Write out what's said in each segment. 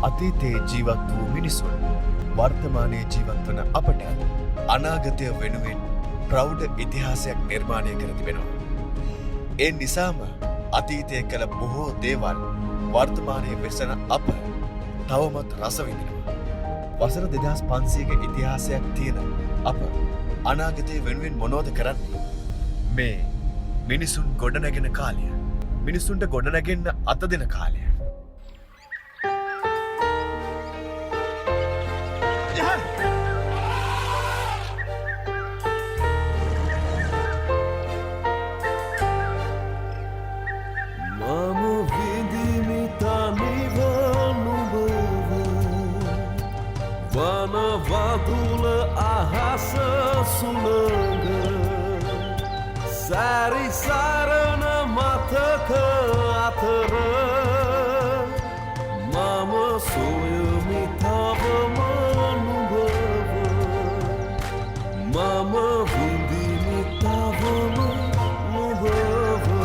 අතීතයේ ජීවත් වූ මිනිසුන් වර්තමානයේ ජීවත් වන අපට අනාගතය වෙනුවෙන් ප්‍රෞඩ ඉතිහාසයක් නිර්මාණය කර තිබෙනවා. ඒ නිසාම අතීතය කළ බොහෝ දේවල් වර්තමානයේ වෙසෙන අප තවමත් රස විඳිනවා. වසර 2500ක ඉතිහාසයක් තියෙන අප අනාගතය වෙනුවෙන් මොනවද කරන්නේ? මේ මිනිසුන් ගොඩනැගෙන කාලය. මිනිසුන්ට ගොඩනැගෙන්න අත දෙන කාලය. Vadula ahasa sulanga Sari sarana mataka atara Mama soya mitava manubava Mama vindi mitava manubava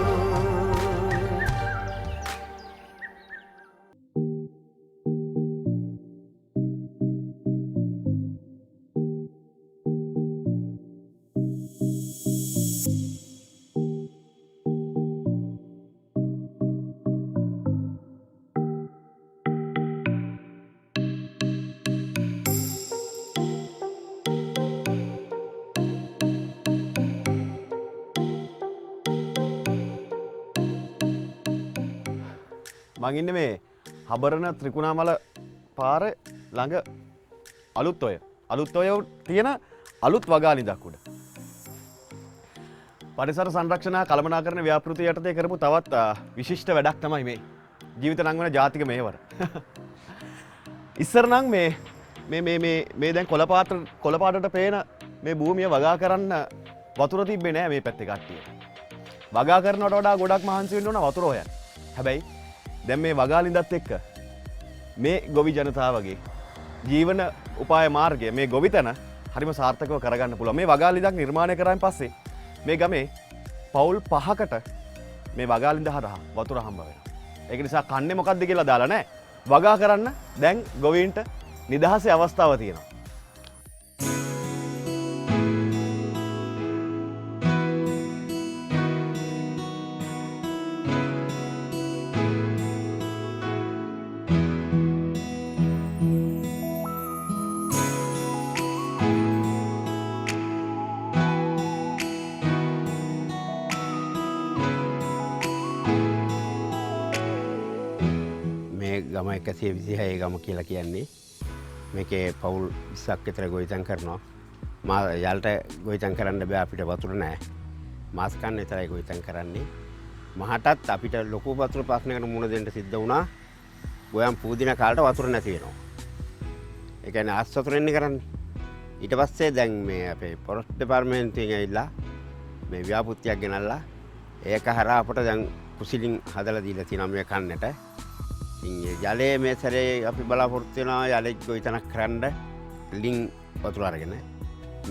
මං ඉන්නේ මේ හබරණ ත්‍රිකුණාමල පාර ළඟ අලුත් ඔය තියෙන අලුත් වගාලින්දක් උඩ. පරිසර සංරක්ෂණ කළමනාකරණ ව්‍යාපෘතිය යටතේ කරපු තවත් විශිෂ්ට වැඩක් තමයි මේ ජීවිත නංවන ජාතික මේවර. ඉස්සර නම් මේ දැන් කොළපාටට පේන මේ භූමිය වගා කරන්න වතුර තිබ්බේ නෑ මේ පැත්තේ කට්ටිය. වගා කරනවට වඩා ගොඩක් මහන්සි වෙන්න ඕන වතුර හොයන්න. හැබැයි දැන් මේ වගාලින්දත් එක්ක මේ ගොවි ජනතාවගේ ජීවන උපාය මාර්ගය මේ ගොවිතැන හරිම සාර්ථකව කරගන්න පුළුවන්. මේ වගාලින්දක් නිර්මාණය කරායින් පස්සේ මේ ගමේ පවුල් 5කට මේ වගාලින්ද හරහා වතුර හම්බ වෙනවා. ඒක නිසා කන්නේ මොකද්ද කියලා දාලා නැහැ. වගා කරන්න දැන් ගොවීන්ට නිදහසේ අවස්ථාව තියෙනවා. ගම 126 ගම කියලා කියන්නේ මේකේ පවුල් 20ක් විතර ගොවිතැන් කරනවා. යාලට ගොවිතැන් කරන්න බෑ අපිට වතුර නැහැ. මාස් කන්න විතරයි ගොවිතැන් කරන්නේ. මහටත් අපිට ලොකු වතුර ප්‍රශ්නයකට මුහුණ දෙන්න සිද්ධ වුණා. ගොයම් පූදින කාලට වතුර නැති වෙනවා. ඒ කියන්නේ ආස් වතුරෙන්නේ කරන්නේ. ඊට පස්සේ දැන් මේ අපේ පොරොස් දෙපාර්තමේන්තුවෙන් ඇවිල්ලා මේ ව්‍යාපෘතියක් ගෙනල්ලා ඒක හරහා අපට දැන් කුසිලින් හදලා දීලා තියෙනවා මේ කන්නට. ජලයේ මේ සැරේ අපි බලාපොරොත්තු වෙනවා යලෙක් ගොවිතැනක් කරන්න ලින් වතුර අරගෙන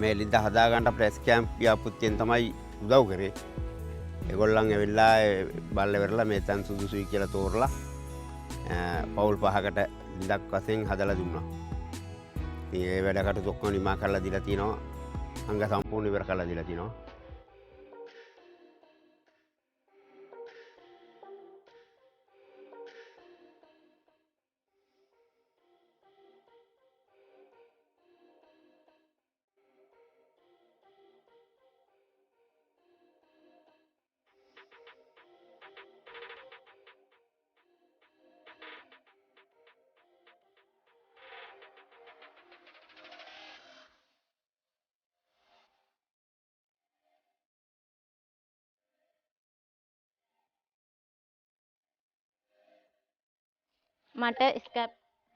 මේ ලින්ද හදා ගන්න ප්‍රෙස් කැම්ප් ව්‍යාපෘතියෙන් තමයි උදව් කරේ. ඒගොල්ලන් ඇවිල්ලා බල්ල වෙරලා මේ තැන් සුදුසුයි කියලා තෝරලා පවුල් 5කට ලින්දක් වශයෙන් හදලා දුන්නා. ඉතින් ඒ වැඩකට ඔක්කොම නිමා කරලා දීලා තිනවා. අංග සම්පූර්ණ ඉවර කරලා දීලා තිනවා. මට ස්කැප්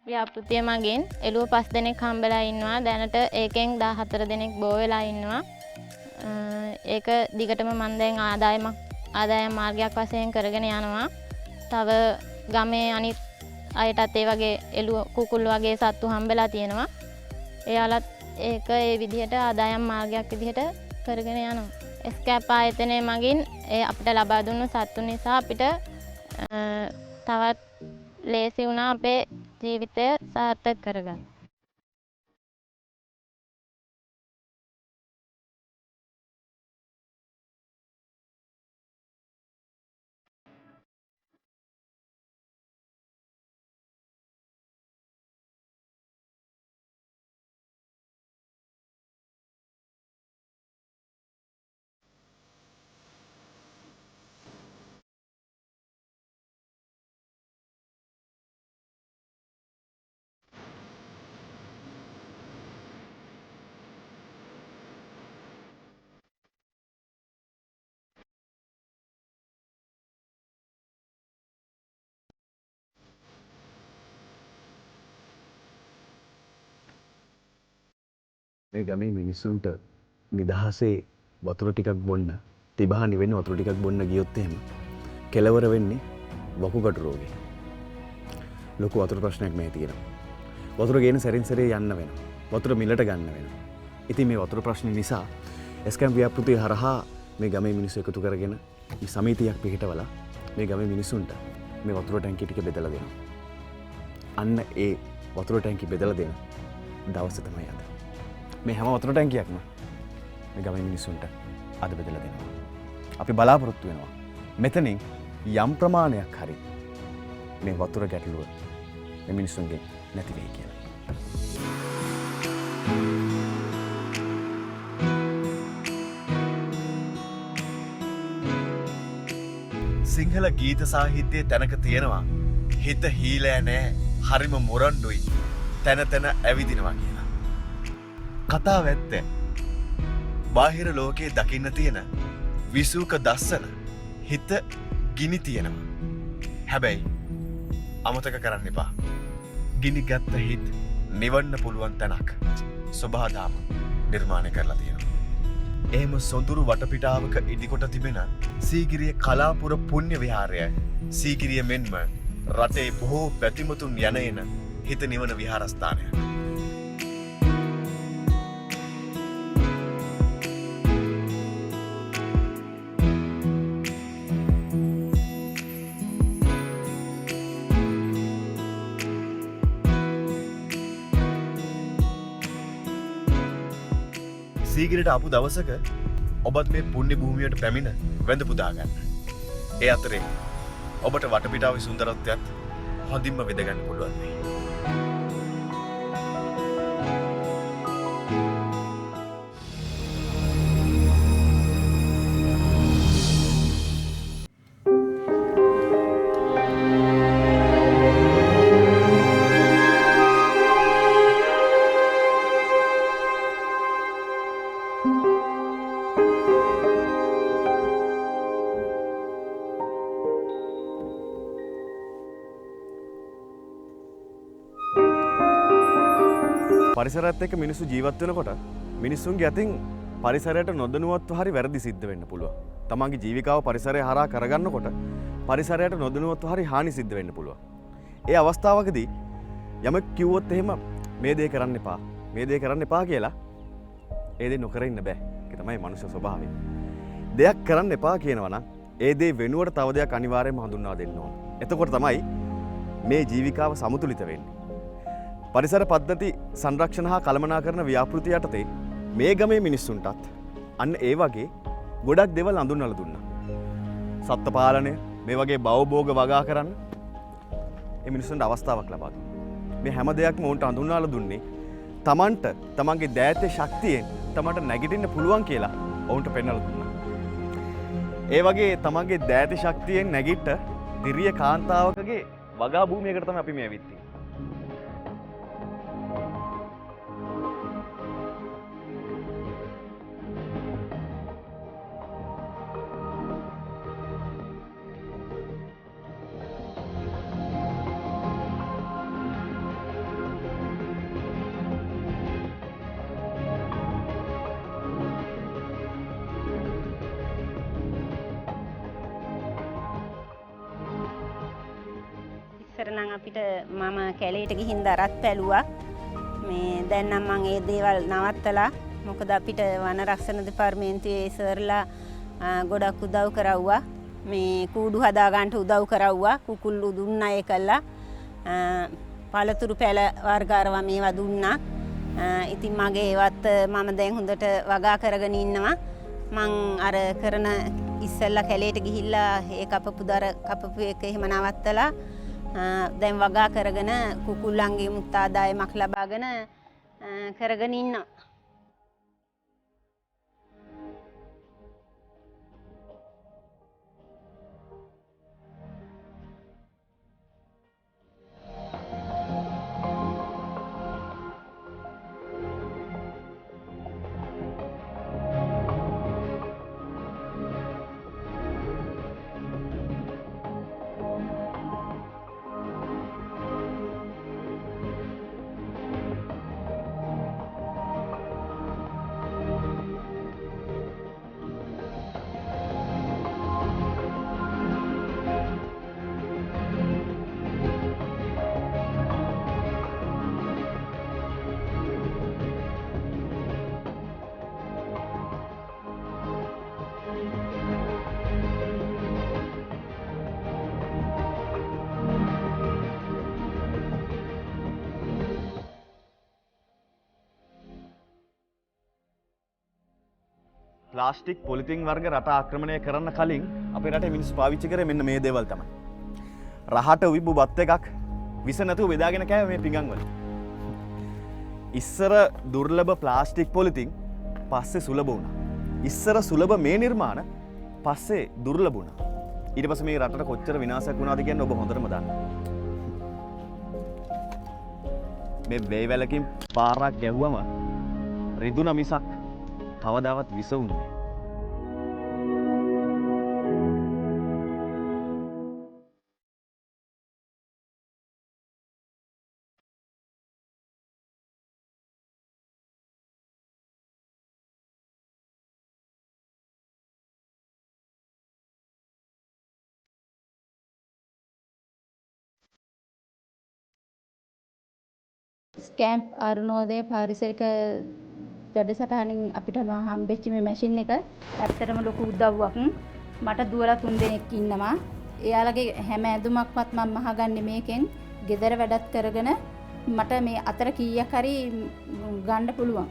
ව්‍යාපෘතිය මගින් එළුව 5 දෙනෙක් හම්බලා ඉන්නවා. දැනට ඒකෙන් 14 දෙනෙක් බෝ වෙලා ඉන්නවා. ඒක දිගටම මම දැන් ආදායම් මාර්ගයක් වශයෙන් කරගෙන යනවා. තව ගමේ අනිත් අයටත් ඒ වගේ එළුව කුකුල් වගේ සත්තු හම්බලා තියෙනවා. එයාලත් ඒක ඒ විදිහට ආදායම් මාර්ගයක් විදිහට කරගෙන යනවා. ස්කැප් ආයතනය මගින් අපිට ලබා දුන්න සත්තු නිසා අපිට තවත් ලේසි වුණා අපේ ජීවිතය සාර්ථක කරගන්න. මේ ගමේ මිනිස්සුන්ට නිදහසේ වතුර ටිකක් බොන්න තිබහනි වෙන්න වතුර ටිකක් බොන්න ගියොත් එහෙම කෙලවර වෙන්නේ වකුගඩු රෝගේ. ලොකු වතුර ප්‍රශ්නයක් මේ තියෙනවා. වතුර ගේන සැරින් සැරේ යන්න වෙනවා. වතුර මිලට ගන්න වෙනවා. ඉතින් මේ වතුර ප්‍රශ්න නිසා එස්කම් ව්‍යාපෘතිය හරහා මේ ගමේ මිනිස්සු එකතු කරගෙන මේ සමිතියක් පිහිටවලා මේ ගමේ මිනිස්සුන්ට මේ වතුර ටැංකිය ටික බෙදලා දෙනවා. අන්න ඒ වතුර ටැංකිය බෙදලා දෙන දවස තමයි අද. මේ හැම වතුර ටැංකියක්ම මේ ගමේ මිනිස්සුන්ට අද බෙදලා දෙනවා. අපි බලාපොරොත්තු වෙනවා මෙතනින් යම් ප්‍රමාණයක් හරි මේ වතුර ගැටලුව මේ මිනිස්සුන්ගේ නැති වෙයි කියලා. සිංහල ගීත සාහිත්‍යයේ තැනක තියෙනවා හිත හීලෑ නෑ හරිම මොරන්ඩුයි තැන තැන ඇවිදිනවා කියලා. කතාව ඇත්ත. බාහිර ලෝකයේ දකින්න තියෙන විසූක දස්සන හිත ගිනි තියෙනවා. හැබැයි අමතක කරන්න එපා. ගිනි ගත්ත හිත් නිවන්න පුළුවන් තැනක් සොබාදාම නිර්මාණය කරලා තියෙනවා. එහෙම සොඳුරු වටපිටාවක ඉදිකොට තිබෙන සීගිරිය කලාපුර පුණ්‍ය විහාරය සීගිරිය මෙන්ම රටේ බොහෝ පැතිමතුන් යන එන හිත නිවන විහාරස්ථානයක්. සීගිරිට අපු දවසක ඔබත් මේ පුණ්‍ය භූමියට පැමිණ වැඳ පුදා ගන්න. ඒ අතරේ ඔබට වටපිටාවේ සුන්දරත්වයත් හොඳින්ම විඳ ගන්න පුළුවන් වෙයි. පරිසරයත් එක්ක මිනිස්සු ජීවත් වෙනකොට මිනිස්සුන්ගේ අතින් පරිසරයට නොදැනුවත්ව හරි වැරදි සිද්ධ වෙන්න පුළුවන්. තමන්ගේ ජීවිකාව පරිසරය හරහා කරගන්නකොට පරිසරයට නොදැනුවත්ව හරි හානි සිද්ධ වෙන්න පුළුවන්. ඒ අවස්ථාවකදී යමෙක් කිව්වොත් එහෙම මේ දේ කරන්න එපා. මේ දේ කරන්න එපා කියලා ඒ දේ නොකර ඉන්න බෑ. ඒක තමයි මනුෂ්‍ය ස්වභාවය. දෙයක් කරන්න එපා කියනවා නම් ඒ දේ වෙනුවට තව දෙයක් අනිවාර්යයෙන්ම හඳුන්වා දෙන්න ඕන. එතකොට තමයි මේ ජීවිකාව සමතුලිත වෙන්නේ. පරිසර පද්ධති සංරක්ෂණ හා කළමනාකරන ව්‍යාපෘති යටතේ මේ ගමේ මිනිස්සුන්ටත් අන්න ඒ වගේ ගොඩක් දේවල් අඳුන්වලා දුන්නා. සත්ත්ව පාලනය මේ වගේ බවභෝග වගා කරන්න මේ මිනිස්සුන්ට අවස්ථාවක් ලබා දුන්නා. මේ හැම දෙයක්ම උන්ට අඳුන්වලා දුන්නේ තමන්ට තමන්ගේ දෑතේ ශක්තියෙන් තමන්ට නැගිටින්න පුළුවන් කියලා ඔවුන්ට පෙන්වලා දුන්නා. ඒ වගේ තමන්ගේ දෑතේ ශක්තියෙන් නැගිට දිරිය කාන්තාවකගේ වගා භූමියකට තමයි අපි මේ ඇවිත් තියෙන්නේ. ඉස්සරනම් අපිට මම කැලේට ගිහින් දරත් පැලුවා. මේ දැන් නම් මම ඒ දේවල් නවත්තලා මොකද අපිට වන රක්ෂණ දෙපාර්තමේන්තුවේ සර්ලා ගොඩක් උදව් කරවුවා. මේ කූඩු හදා ගන්නට උදව් කරවුවා. කුකුල්ලු දුන්නා ඒකලා. පළතුරු පැල වර්ග අරවා මේවා දුන්නා. ඉතින් මගේ ඒවත් මම දැන් හොඳට වගා කරගෙන ඉන්නවා. මං අර කරන ඉස්සෙල්ලා කැලේට ගිහිල්ලා ඒ කපපු දර කපපු එක එහෙම නවත්තලා දැන් වගා කරගෙන කුකුල්ලන්ගේ මුත් ආදායමක් ලබාගෙන කරගෙන ඉන්නවා. ප්ලාස්ටික් පොලිතින් වර්ග රට ආක්‍රමණය කරන්න කලින් අපේ රටේ මිනිස්සු පාවිච්චි කරේ මෙන්න මේ දේවල් තමයි. රහට විබ්බු බත් එකක් විස නැතුව බෙදාගෙන කෑවේ මේ පිඟන් වල. ඉස්සර දුර්ලභ ප්ලාස්ටික් පොලිතින් පස්සේ සුලභ වුණා. ඉස්සර සුලභ මේ නිර්මාණ පස්සේ දුර්ලභ වුණා. ඊට පස්සේ මේ රටට කොච්චර විනාශයක් වුණාද කියන්නේ ඔබ හොඳටම දන්නවා. මේ වේවැලකින් පාරක් ගැහුවම රිදුන මිසක් කවදාවත් විස වුණේ නෑ. ස්කෑම්ප් අරුණෝදය පාරිසරික වැඩසටහනින් අපිට හම්බෙච්ච මේ මැෂින් එක ඇත්තටම ලොකු උදව්වක්. මට දුවලා 3 දෙනෙක් ඉන්නවා. එයාලගේ හැම ඇඳුමක්වත් මම මහගන්නේ මේකෙන්. ගෙදර වැඩත් කරගෙන මට මේ අතර කීයක් හරි ගන්න පුළුවන්.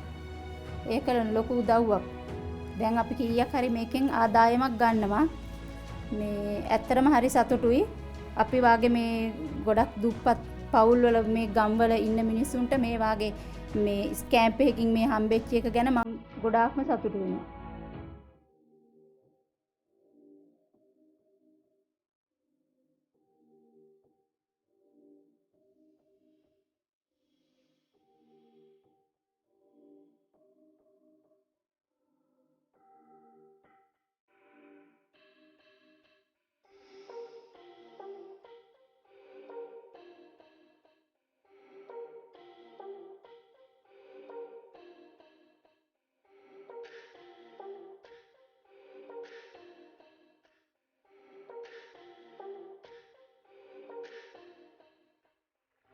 ඒක ලොකු උදව්වක්. දැන් අපි කීයක් හරි මේකෙන් ආදායමක් ගන්නවා. මේ ඇත්තටම හරි සතුටුයි. අපි වාගේ මේ ගොඩක් දුප්පත් පවුල් වල මේ ගම්වල ඉන්න මිනිස්සුන්ට මේ වාගේ මේ ස්කෑම්ප් එකකින් මේ හම්බෙච්ච එක ගැන මම ගොඩාක්ම සතුටු වෙනවා.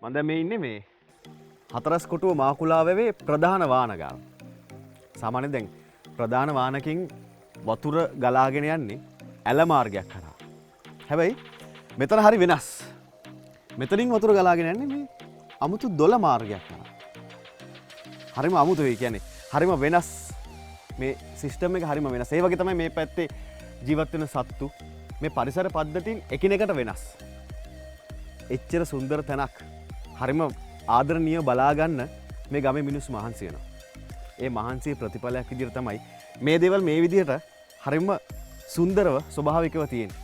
මම දැන් මේ ඉන්නේ මේ හතරස් කොටුව මාකුලාවැවේ ප්‍රධාන වානගාව. සාමාන්‍යයෙන් දැන් ප්‍රධාන වානකින් වතුර ගලාගෙන යන්නේ ඇල මාර්ගයක් කරා. හැබැයි මෙතන හරි වෙනස්. මෙතනින් වතුර ගලාගෙන යන්නේ මේ අමුතු දොළ මාර්ගයක් කරා. හරිම අමුතුයි කියන්නේ. හරිම වෙනස් මේ සිස්ටම් එක හරිම වෙනස්. ඒ වගේ තමයි මේ පැත්තේ ජීවත් වෙන සත්තු මේ පරිසර පද්ධතින් එකිනෙකට වෙනස්. එච්චර සුන්දර තැනක් හරිම ආදරණීය බලාගන්න මේ ගමේ මිනිස්සු මහන්සි වෙනවා. ඒ මහන්සියේ ප්‍රතිඵලයක් විදිහට තමයි මේ දේවල් මේ විදිහට හරිම සුන්දරව ස්වභාවිකව තියෙන්නේ.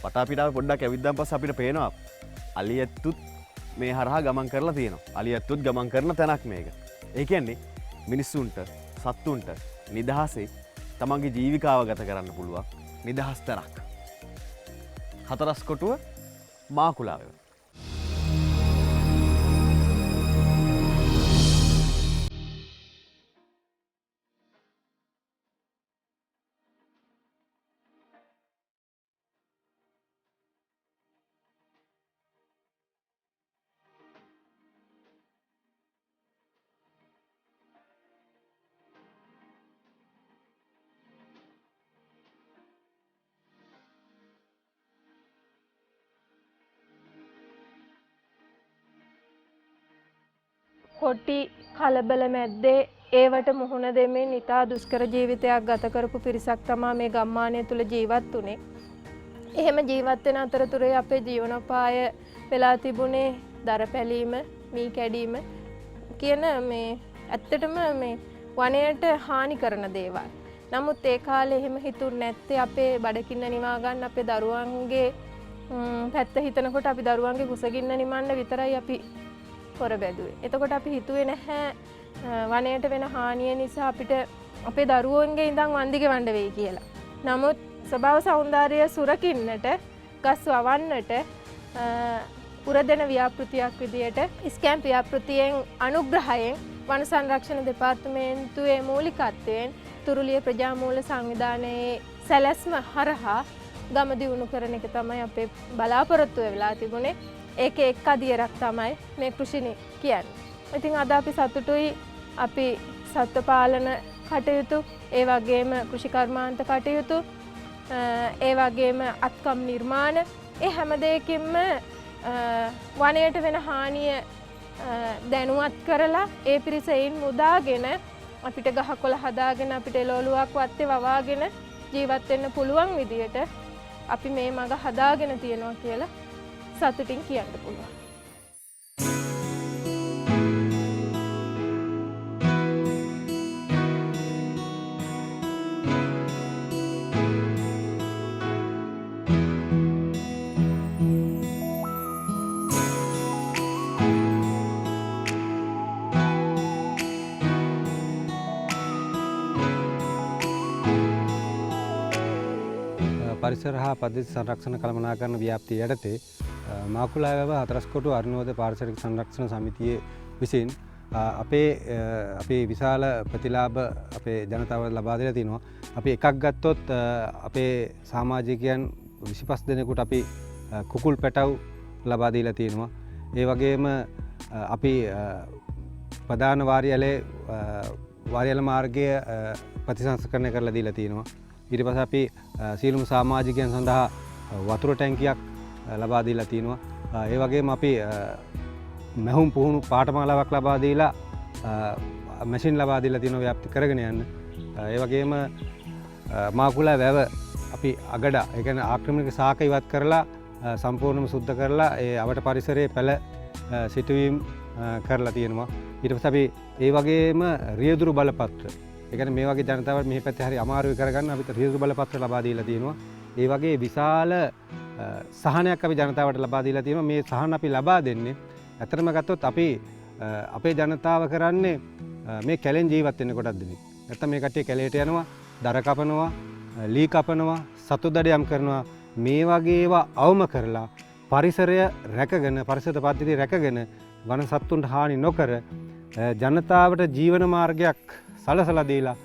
වටාපිටාව පොඩ්ඩක් ඇවිද්දාන් පස්සේ අපිට පේනවා අලියැත්තුත් මේ හරහා ගමන් කරලා තියෙනවා. අලියැත්තුත් ගමන් කරන තැනක් මේක. ඒ කියන්නේ මිනිස්සුන්ට සත්තුන්ට නිදහසේ තමන්ගේ ජීවිකාව ගත කරන්න පුළුවන් නිදහස් තැනක්. හතරස් කොටුව මාකුලාවේ. කොටි කලබල මැද්දේ ඒවට මුහුණ දෙමින් ඉතා දුෂ්කර ජීවිතයක් ගත කරපු පිරිසක් තමයි මේ ගම්මානය තුල ජීවත් වුනේ. එහෙම ජීවත් වෙන අතරතුරේ අපේ ජීවනෝපාය වෙලා තිබුණේ දර පැලීම, මී කැඩීම කියන මේ ඇත්තටම මේ වනයේට හානි කරන දේවල්. නමුත් ඒ කාලේ එහෙම හිතුන්නේ නැත්තේ අපේ බඩකින්න නිවා ගන්න අපේ දරුවන්ගේ පැත්ත හිතනකොට අපි දරුවන්ගේ කුසගින්න නිමන්න විතරයි අපි පොර බැදුවේ. එතකොට අපි හිතුවේ නැහැ වනයේට වෙන හානිය නිසා අපිට අපේ දරුවන්ගේ ඉඳන් වන්දි ගෙවන්න වෙයි කියලා. නමුත් ස්වභාව සෞන්දර්යය සුරකින්නට ගස් වවන්නට උරදෙන ව්‍යාපෘතියක් විදියට ස්කැම්ප් ව්‍යාපෘතියෙන් අනුග්‍රහයෙන් වන සංරක්ෂණ දෙපාර්තමේන්තුවේ මූලිකත්වයෙන් තුරුලිය ප්‍රජාමූල සංවිධානයේ සැලැස්ම හරහා ගම දියුණු කරන එක තමයි අපේ බලාපොරොත්තුව වෙලා තිබුණේ. ඒකේ එක් අදියරක් තමයි මේ කෘෂිනි කියන්නේ. ඉතින් අද අපි සතුටුයි අපි සත්ත්ව පාලන කටයුතු, ඒ වගේම කෘෂි කර්මාන්ත කටයුතු, ඒ වගේම අත්කම් නිර්මාණ, ඒ හැම දෙයකින්ම වනයේට වෙන හානිය දැනුවත් කරලා ඒ පිරිස එයින් මුදාගෙන අපිට ගහකොළ හදාගෙන අපිට එළවලුවක් වත්තේ වවාගෙන ජීවත් වෙන්න පුළුවන් විදියට අපි මේ මඟ හදාගෙන තියෙනවා කියලා සතුටින් කියන්න පුළුවන්. පරිසර හා පද්ධති සංරක්ෂණ කළමනාකරණ ව්‍යාප්තිය යටතේ මාකුලාවැව හතරස්කොටු අරුණෝද පාරිසරික සංරක්ෂණ සමිතියේ විසින් අපේ විශාල ප්‍රතිලාභ අපේ ජනතාවට ලබා දීලා තිනවා. අපි එකක් ගත්තොත් අපේ සමාජිකයන් 25 දෙනෙකුට අපි කුකුල් පැටව් ලබා දීලා තියෙනවා. ඒ වගේම අපි ප්‍රධාන වාරියල මාර්ගය ප්‍රතිසංස්කරණය කරලා දීලා තියෙනවා. ඊට පස්සේ අපි සීලුම සමාජිකයන් සඳහා වතුර ටැංකියක් ලබා දීලා තිනවා. ඒ වගේම අපි මැහුම් පුහුණු පාඨමාලාවක් ලබා දීලා මැෂින් ලබා දීලා තිනවා ව්‍යාප්ති කරගෙන යන්න. ඒ වගේම මාකුලා වැව අපි අගඩ ඒ කියන්නේ ආක්‍රමණික ශාක ඉවත් කරලා සම්පූර්ණයෙන්ම සුද්ධ කරලා ඒ අවට පරිසරයේ පැල සිටුවීම් කරලා තියෙනවා. ඊට පස්සේ අපි ඒ වගේම රියදුරු බලපත්‍ර ඒ කියන්නේ මේ වගේ ජනතාවට මෙහි පැත්තේ හරි අමාරුයි කරගන්න අපිට රියදුරු බලපත්‍ර ලබා දීලා තියෙනවා. ඒ වගේ විශාල සහනයක් අපි ජනතාවට ලබා දීලා තියෙනවා. මේ සහන අපි ලබා දෙන්නේ ඇත්තටම ගත්තොත් අපි අපේ ජනතාව කරන්නේ මේ කැලෙන් ජීවත් වෙන්න කොටක් දෙනෙක්. නැත්තම් මේ කට්ටිය කැලේට යනවා, දර කපනවා, ලී කපනවා, සතු දඩයම් කරනවා. මේ වගේ ඒවා අවම කරලා පරිසරය රැකගෙන, පරිසර පද්ධතිය රැකගෙන වන සත්තුන්ට හානි නොකර ජනතාවට ජීවන මාර්ගයක් සලසලා දීලා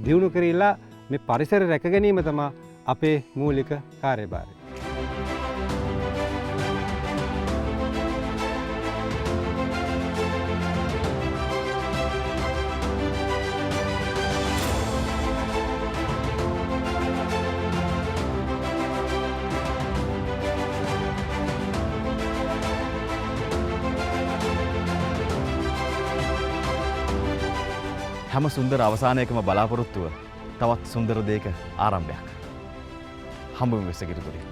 දියුණු කරලා මේ පරිසර රැක ගැනීම තමයි අපේ මූලික කාර්යභාරය. හැම සුන්දර අවසානයකම බලාපොරොත්තුව තවත් සුන්දර දෙයක ආරම්භයක්. හම්බුවෙමු වෙසකිරි තුලින්.